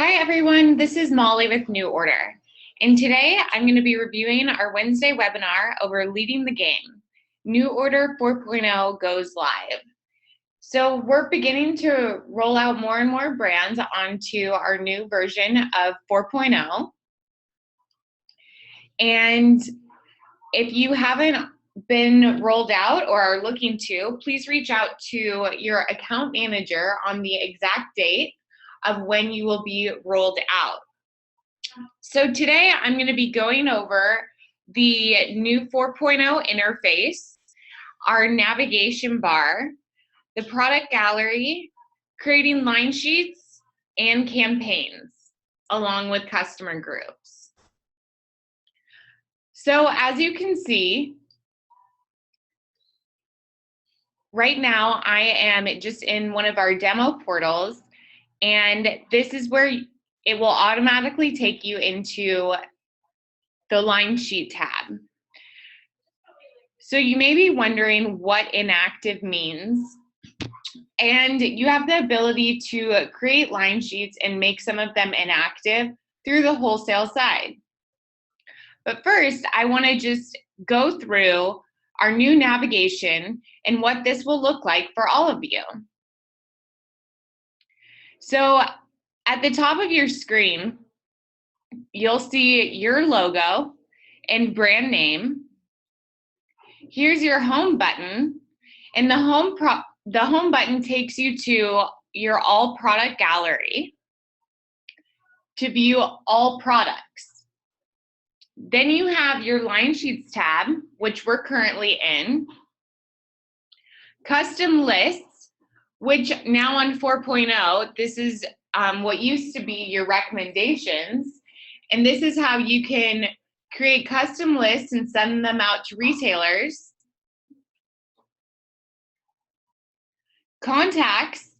Hi everyone, this is Molly with NuORDER, and today I'm going to be reviewing our Wednesday webinar over Leading the Game. NuORDER 4.0 goes live. So we're beginning to roll out more and more brands onto our new version of 4.0. And if you haven't been rolled out or are looking to, please reach out to your account manager on the exact date of when you will be rolled out. So today I'm going to be going over the new 4.0 interface, our navigation bar, the product gallery, creating line sheets and campaigns, along with customer groups. So as you can see, right now I am just in one of our demo portals, and this is where it will automatically take you into the line sheet tab. So you may be wondering what inactive means, and you have the ability to create line sheets and make some of them inactive through the wholesale side. But first, I want to just go through our new navigation and what this will look like for all of you. So at the top of your screen, you'll see your logo and brand name. Here's your home button, and the home button takes you to your all product gallery to view all products. Then you have your line sheets tab, which we're currently in, custom lists, which now on 4.0, this is what used to be your recommendations, and this is how you can create custom lists and send them out to retailers. Contacts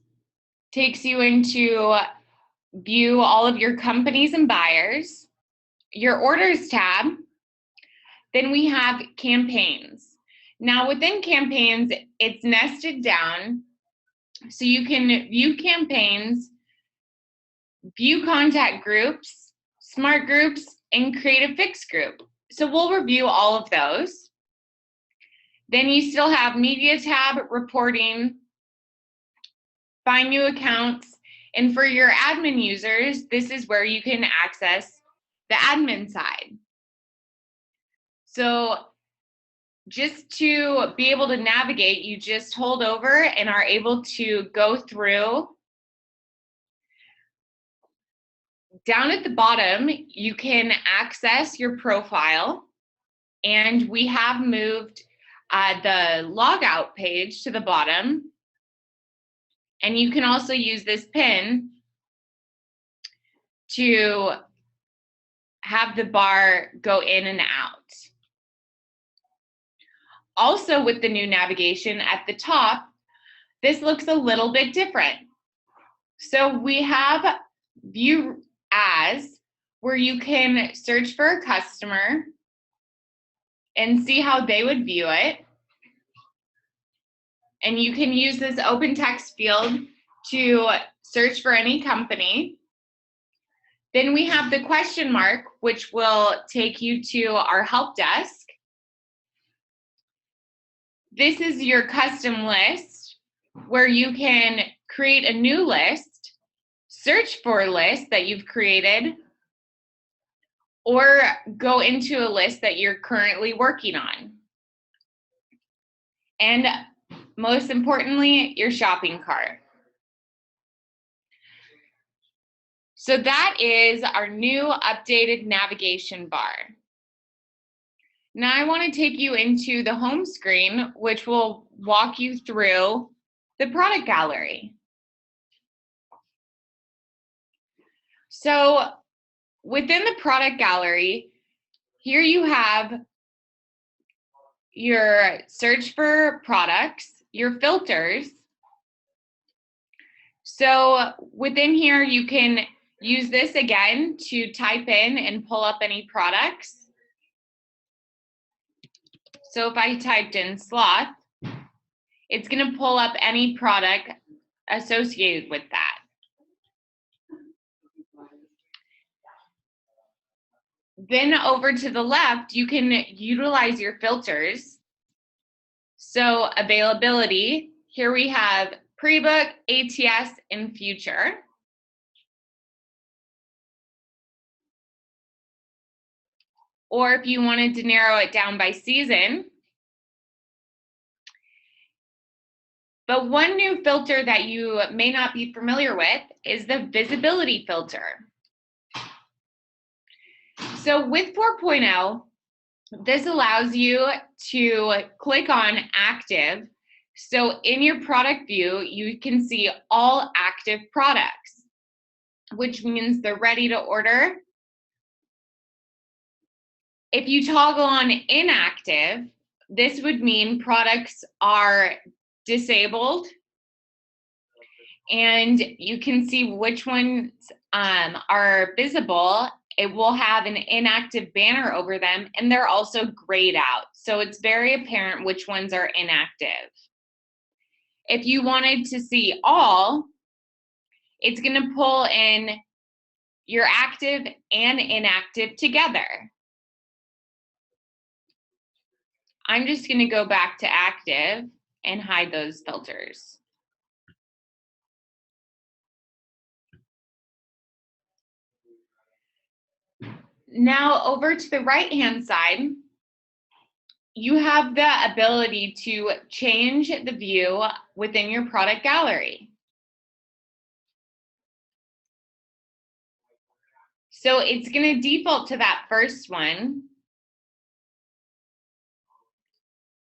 takes you into view all of your companies and buyers. Your orders tab. Then we have campaigns. Now within campaigns, it's nested down, so you can view campaigns, view contact groups, smart groups, and create a fixed group. So we'll review all of those. Then you still have media tab, reporting, find new accounts, and for your admin users, this is where you can access the admin side. So just to be able to navigate, you just hold over and are able to go through. Down at the bottom, you can access your profile, and we have moved the logout page to the bottom, and you can also use this pin to have the bar go in and out. Also with the new navigation at the top, this looks a little bit different. So we have view as, where you can search for a customer and see how they would view it. And you can use this open text field to search for any company. Then we have the question mark, which will take you to our help desk. This is your custom list, where you can create a new list, search for a list that you've created, or go into a list that you're currently working on. And most importantly, your shopping cart. So that is our new updated navigation bar. Now I want to take you into the home screen, which will walk you through the product gallery. So within the product gallery, here you have your search for products, your filters. So within here, you can use this again to type in and pull up any products. So if I typed in sloth, it's going to pull up any product associated with that. Then over to the left, you can utilize your filters. So availability, here we have pre-book, ATS, and future. Or if you wanted to narrow it down by season. But one new filter that you may not be familiar with is the visibility filter. So with 4.0, this allows you to click on active. So in your product view, you can see all active products, which means they're ready to order. If you toggle on inactive, this would mean products are disabled, and you can see which ones are visible. It will have an inactive banner over them, and they're also grayed out. So it's very apparent which ones are inactive. If you wanted to see all, it's gonna pull in your active and inactive together. I'm just gonna go back to active and hide those filters. Now over to the right-hand side, you have the ability to change the view within your product gallery. So it's going to default to that first one.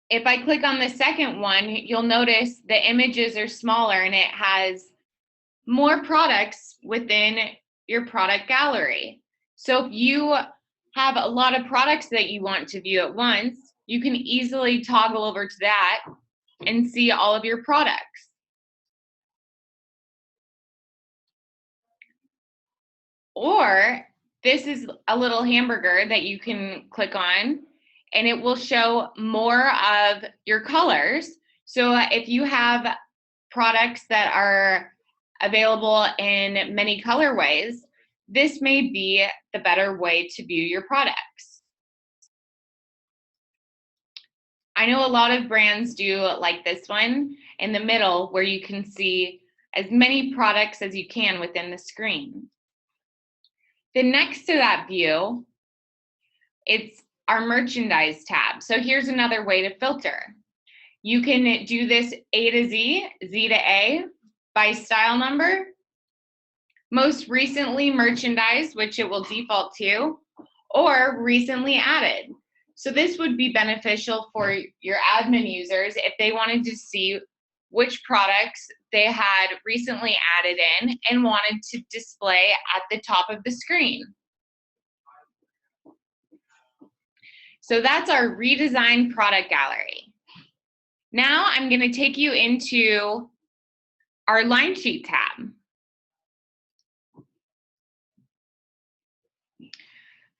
If I click on the second one, you'll notice the images are smaller and it has more products within your product gallery. So if you have a lot of products that you want to view at once, you can easily toggle over to that and see all of your products. Or this is a little hamburger that you can click on and it will show more of your colors. So if you have products that are available in many colorways, this may be the better way to view your products. I know a lot of brands do like this one in the middle where you can see as many products as you can within the screen. Then next to that view, it's our merchandise tab. So here's another way to filter. You can do this A to Z, Z to A, by style number, most recently merchandise, which it will default to, or recently added. So this would be beneficial for your admin users if they wanted to see which products they had recently added in and wanted to display at the top of the screen. So that's our redesigned product gallery. Now I'm going to take you into our line sheet tab.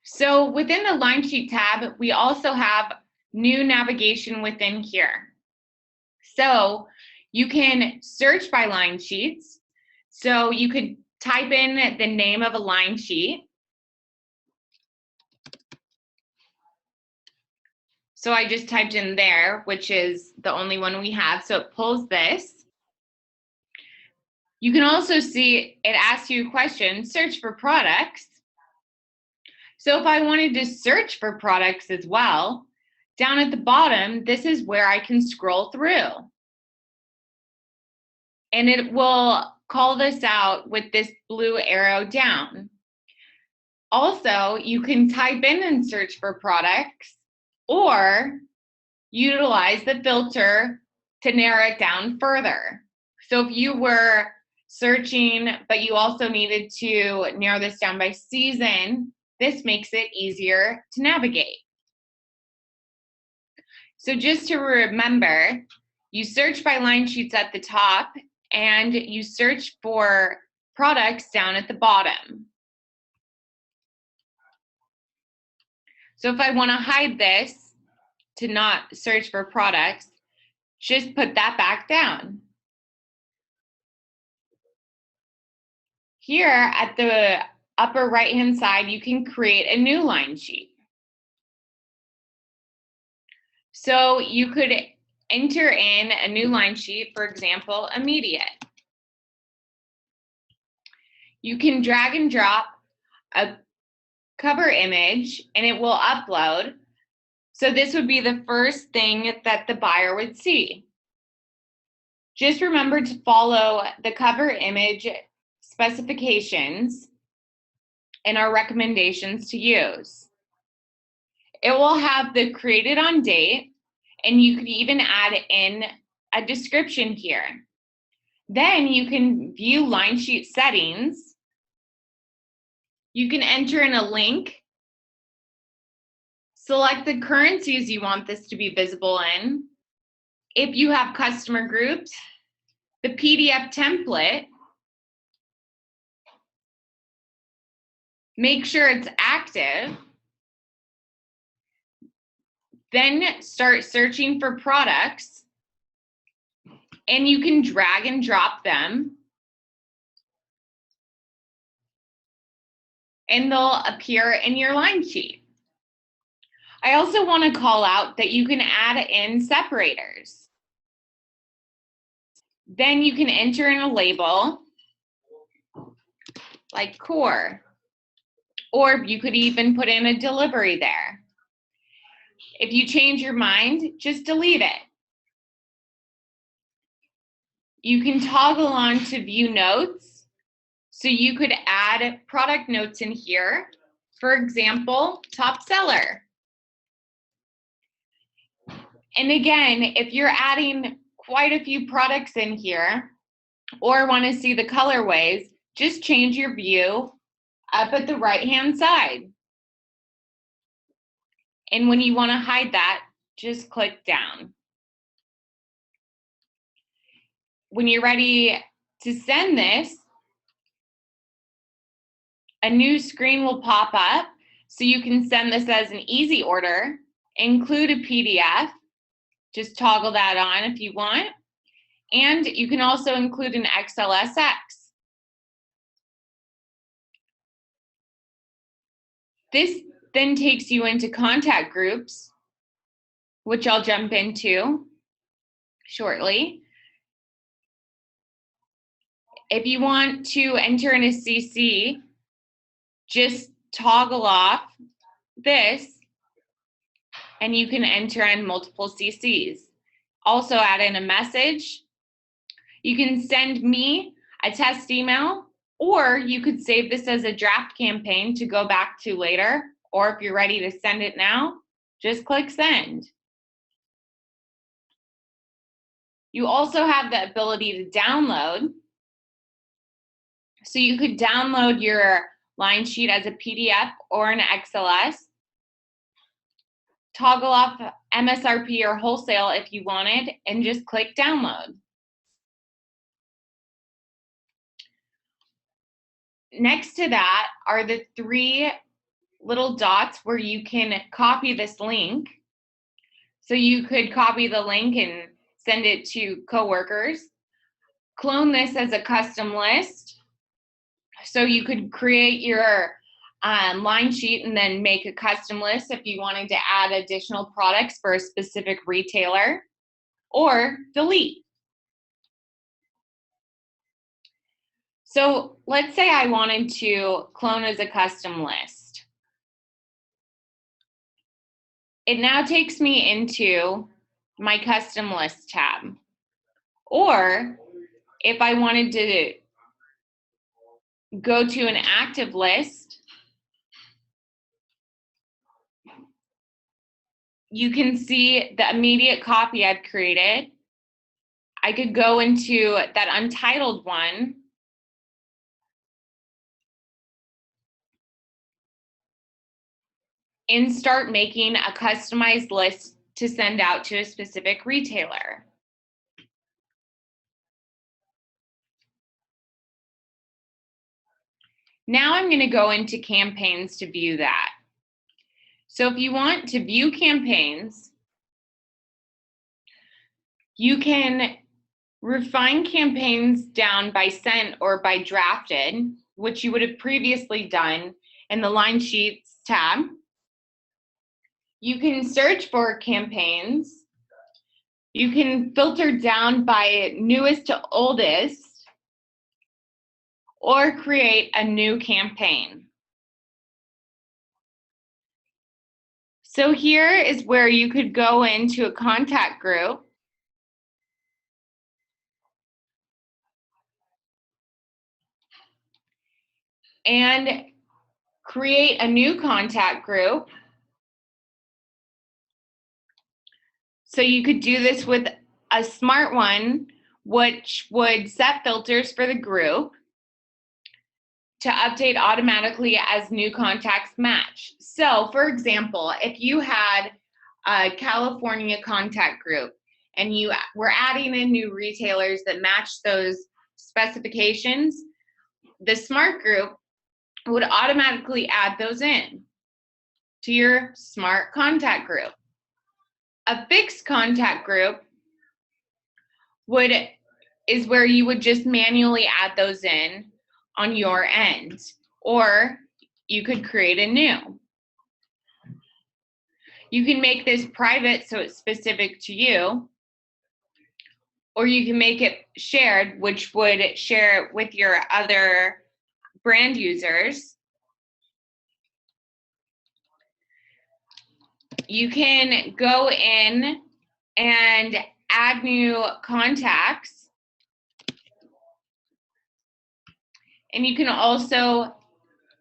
So within the line sheet tab, we also have new navigation within here. So you can search by line sheets. So you could type in the name of a line sheet. So I just typed in there, which is the only one we have. So it pulls this. You can also see it asks you a question, search for products. So if I wanted to search for products as well, down at the bottom, this is where I can scroll through. And it will call this out with this blue arrow down. Also, you can type in and search for products or utilize the filter to narrow it down further. So if you were searching, but you also needed to narrow this down by season, this makes it easier to navigate. So just to remember, you search by line sheets at the top and you search for products down at the bottom. So if I want to hide this to not search for products, just put that back down. Here at the upper right-hand side, you can create a new line sheet. So you could enter in a new line sheet, for example, immediate. You can drag and drop a cover image and it will upload. So this would be the first thing that the buyer would see. Just remember to follow the cover image specifications and our recommendations to use. It will have the created on date, and you could even add in a description here. Then you can view line sheet settings. You can enter in a link, select the currencies you want this to be visible in. If you have customer groups, the PDF template, make sure it's active, then start searching for products, and you can drag and drop them, and they'll appear in your line sheet. I also want to call out that you can add in separators. Then you can enter in a label like core, or you could even put in a delivery there. If you change your mind, just delete it. You can toggle on to view notes. So you could add product notes in here. For example, top seller. And again, if you're adding quite a few products in here or want to see the colorways, just change your view up at the right-hand side. And when you want to hide that, just click down. When you're ready to send this, a new screen will pop up. So you can send this as an easy order, include a PDF. Just toggle that on if you want. And you can also include an XLSX. This then takes you into contact groups, which I'll jump into shortly. If you want to enter in a CC, just toggle off this and you can enter in multiple CCs. Also add in a message. You can send me a test email, or you could save this as a draft campaign to go back to later, or if you're ready to send it now, just click send. You also have the ability to download. So you could download your line sheet as a PDF or an XLS. Toggle off MSRP or wholesale if you wanted, and just click download. Next to that are the three little dots where you can copy this link. So you could copy the link and send it to coworkers. Clone this as a custom list. So you could create your line sheet and then make a custom list if you wanted to add additional products for a specific retailer, or delete. So let's say I wanted to clone as a custom list. It now takes me into my custom list tab. Or if I wanted to go to an active list, you can see the immediate copy I've created. I could go into that untitled one and start making a customized list to send out to a specific retailer. Now I'm going to go into campaigns to view that. So if you want to view campaigns, you can refine campaigns down by sent or by drafted. which you would have previously done in the line sheets tab. You can search for campaigns. You can filter down by newest to oldest, or create a new campaign. So here is where you could go into a contact group and create a new contact group. So you could do this with a smart one, which would set filters for the group to update automatically as new contacts match. So for example, if you had a California contact group and you were adding in new retailers that match those specifications, the smart group would automatically add those in to your smart contact group. A fixed contact group is where you would just manually add those in on your end, or you could create a new. You can make this private so it's specific to you, or you can make it shared, which would share it with your other brand users. You can go in and add new contacts, and you can also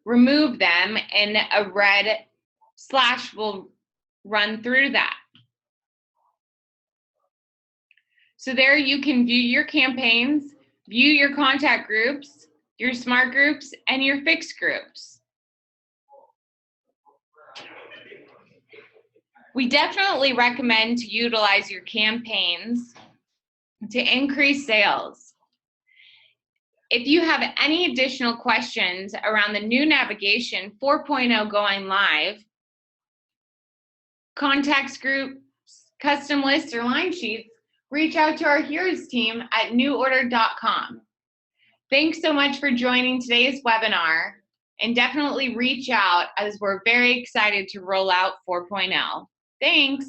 remove them, and a red slash will run through that. So there you can view your campaigns, view your contact groups, your smart groups, and your fixed groups. We definitely recommend to utilize your campaigns to increase sales. If you have any additional questions around the new navigation 4.0 going live, contacts groups, custom lists, or line sheets, reach out to our Heroes team at NuORDER.com. Thanks so much for joining today's webinar, and definitely reach out as we're very excited to roll out 4.0. Thanks.